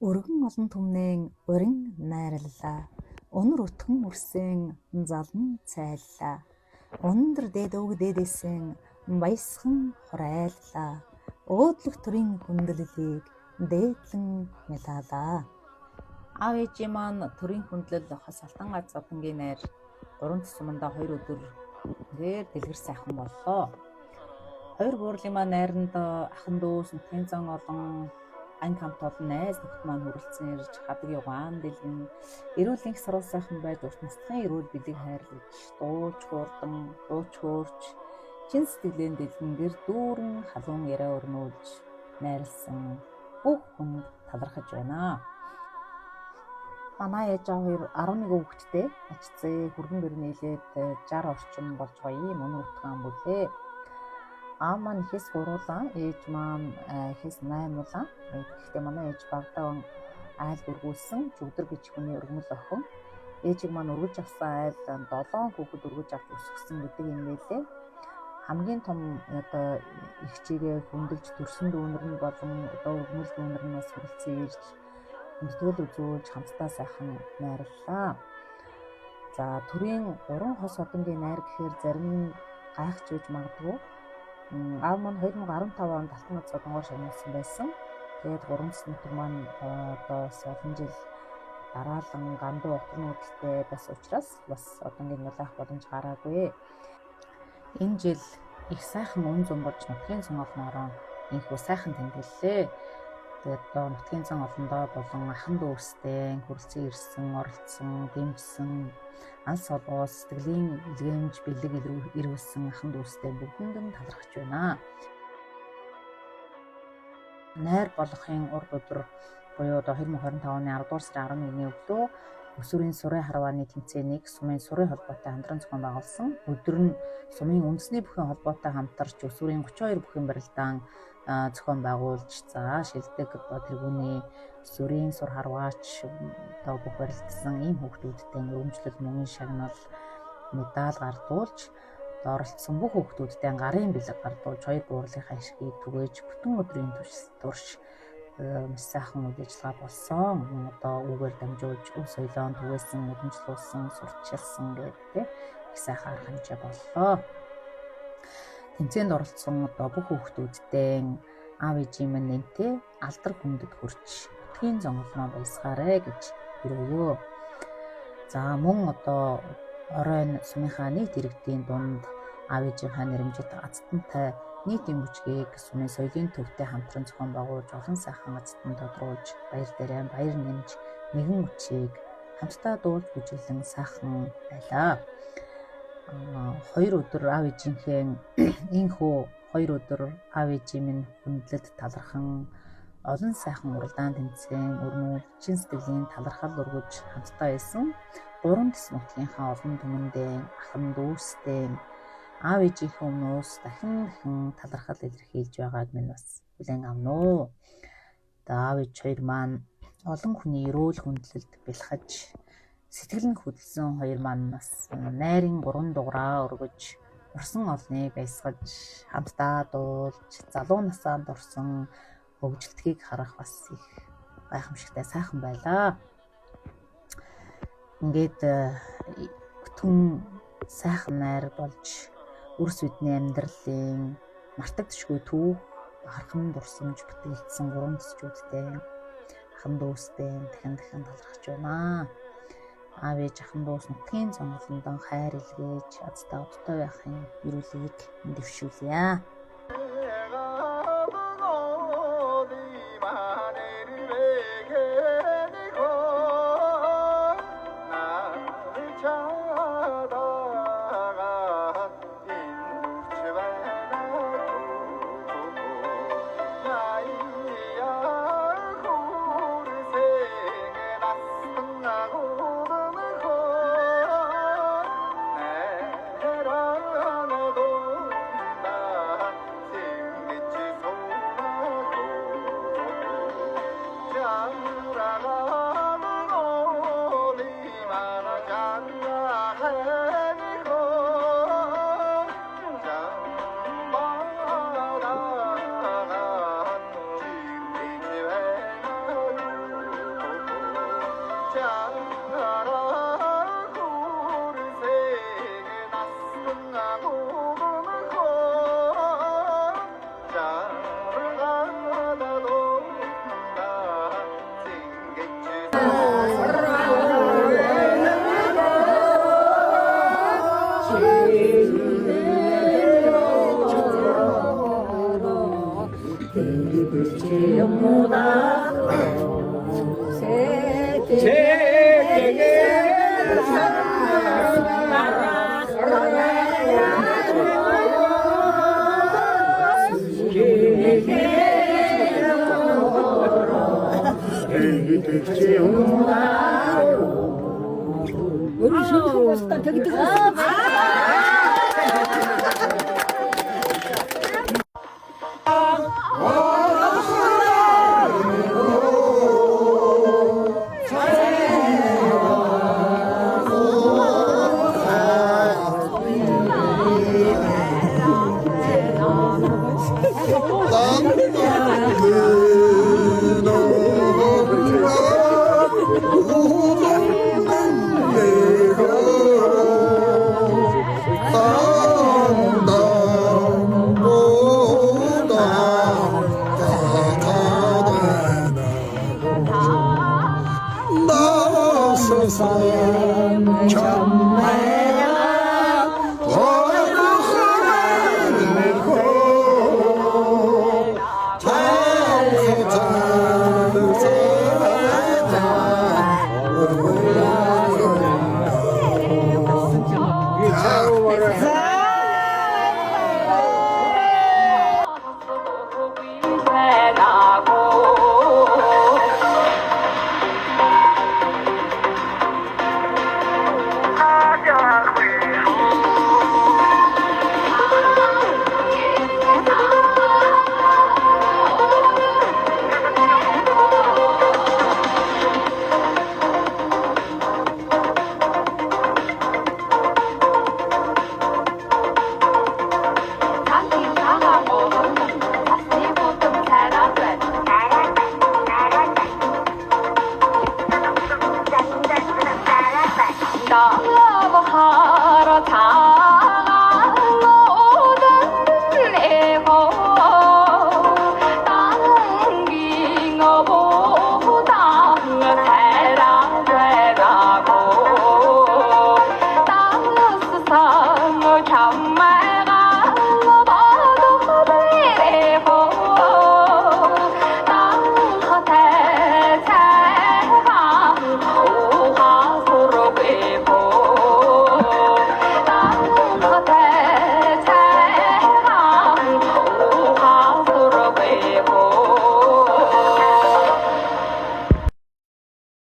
Өргөн олон түмнэн урин найрлалаа. Өнөр өтгөн үрсэн залан цайллаа. Өндөр дээд өг дээдээсэн баясхан хурайллаа. Өөдлөх төрийн хүндлэлийг дээдлэн мэлаалаа. Аав ээжийн маань төрийн хүндлэл хос алтан гац зодонгийн найр 3 тусмандаа 2 өдөр ингээд дэлгэр сайхан боллоо. Хоёр буурлын маань найранд ахан дүүс нутгийн зан олон анги хамт олон найз нөхд маань хүрэлцэн ирж хадаг явгаан дэлгэн эрүүл инх саруу сайхан байж урт настахын эрүүл бэлэг хайрлаж дууч хуурдан дууч хөөрч чин сэтгэлэн дэлгэн гэр дүүрэн халуун яриа өрнүүлж найрлсан бүх хүнд талархаж байна. Манай ээж аав 11 хүүхэдтэй ачцээ хүргэн гэр нийлээд 60 орчим болж байгаа юм өнөр утгаан бүлээ. Аав маань ихэс гуруулаа, ээж маань ихэс 8 улаан. Гэхдээ манай ээж багтаа айл өргүүлсэн чүгдэр гэж хүний өргөмөл охин. Ээжийг маань өргөж авсан айл 7 хүүхэд өргөж авч өсгсөн гэдэг юм байлээ. Хамгийн том одоо их чигээ хүндэлж төрсөн дүүнэр нь болон одоо өргөмөл дүүнэр нь бас хүрэлцэн ирж мэдтгэл үзүүлж хамтдаа сайхан найрлалаа. За төрийн 3 хос одонгийн найр гэхээр зарим нь гайхаж байж магадгүй. Аав маань 2015 онд алтан гац зодонгоор шагнуулсан байсан. Тэгээд 3 нутаг маань одоо олон жил дараалан гандуу утгнуудтай байсан учраас бас одонгийн нулаах боломж гараагүй. Энэ жил их сайхан үн зам болж нутгийн зан олноороо инхүү сайхан тэмдэглэлээ. Тэгээд одоо нутгийн зан олондоо болон ахан дүүстэй хүрэлцэн ирсэн, оролцсон, дэмжсэн алс олгоос сэтгэлийн илгээмж бэлэг ирүүлсэн ахан дүүстэй бүгдэнд нь талархаж байна. Найр болохын урд өдөр буюу одоо 2025 оны 10 дугаар сарын 11-ний өглөө өсвөрийн сурын харвааны тэмцээнийг сумын сурын холбоотой хамтран зохион байгуулсан. Өдөр нь сумын үндэсний бүхэн холбоотой хамтарч өсвөрийн 32 бүхэн барилдаан зохион байгуулж шилдэг одоо тэргүүний өсвөрийн сур харваач одоо бүх барилдсан ийм хүүхдүүдтэй өргөмжлөл мөнгөний шагнал медаль гардуулж оролцсон бүх хүүхдүүдтэй гарын бэлэг гардуулж хоёр буурлынхаа ашгийг түгээж бүтэн өдрийн турш маш сайхан үйл ажиллагаа болсон. Одоо үгээр дамжуулж өв соёлоон түгээсэн, өргөмжлүүлсэн, сурталчилсан гэдэг их сайхан арга хэмжээ боллоо. Тэмцээнд оролцсон одоо бүх хүүхдүүдтэй аав ээжийн минь нэнтэй алдар хүндэд хүрч нутгийн зан олноо баясгаарэ гэж өргөвөө. За мөн одоо оройн сумынхаа нийт иргэдийн дунд аав ээжийнхаа нэрэмжит азтантай нийтийн бүчгийг сумын соёлын төвтэй хамтран зохион байгуулж олон сайхан азтан тодруулж баяр дээрээ баяр нэмж нэгэн үчиг хамтдаа дуулж бүжиглэн сайхан байлаа. 2 өдөр аав ээжийнхээ инхүү 2 өдөр аав ээжийн минь хүндлэд талархан олон сайхан уралдаан тэмцээн өрнүүл чин сэтгэлийн талархал өргөж хамтдаа байсан 3 дэс нутгийнхаа олон түмэндээ ахан дүүстэй аав ээжийнхээ өмнөөс дахин талархал илэрхийлж байгааг минь бас хүлээн авна уу. Аав ээж хоёр маань олон хүний эрүүл хүндлэлд бэлхэж сэтгэл нь хөдөлсөн хоёр маань бас найрын 3 дугаараа өргөж урсан олныг баясгаж хамтдаа дуулж залуу насанд орсон хөгжилтгийг харах бас их гайхамшигтай сайхан байлаа. Ингээд бүтэн сайхан найр болж үрс үдний амьдралын мартагдшгүй түүх хархан дурсамж бүтээлсэн 3 төсчүүдтэй ахан дүүстэй дахин талархаж байна. Аав ээж ахан дүүс нутгийн зан олондоо хайр илгээж азтай одтой байхын эрүүлгийг дэвшүүлье. 우리 신부 왔다 저기 들어가. 나서서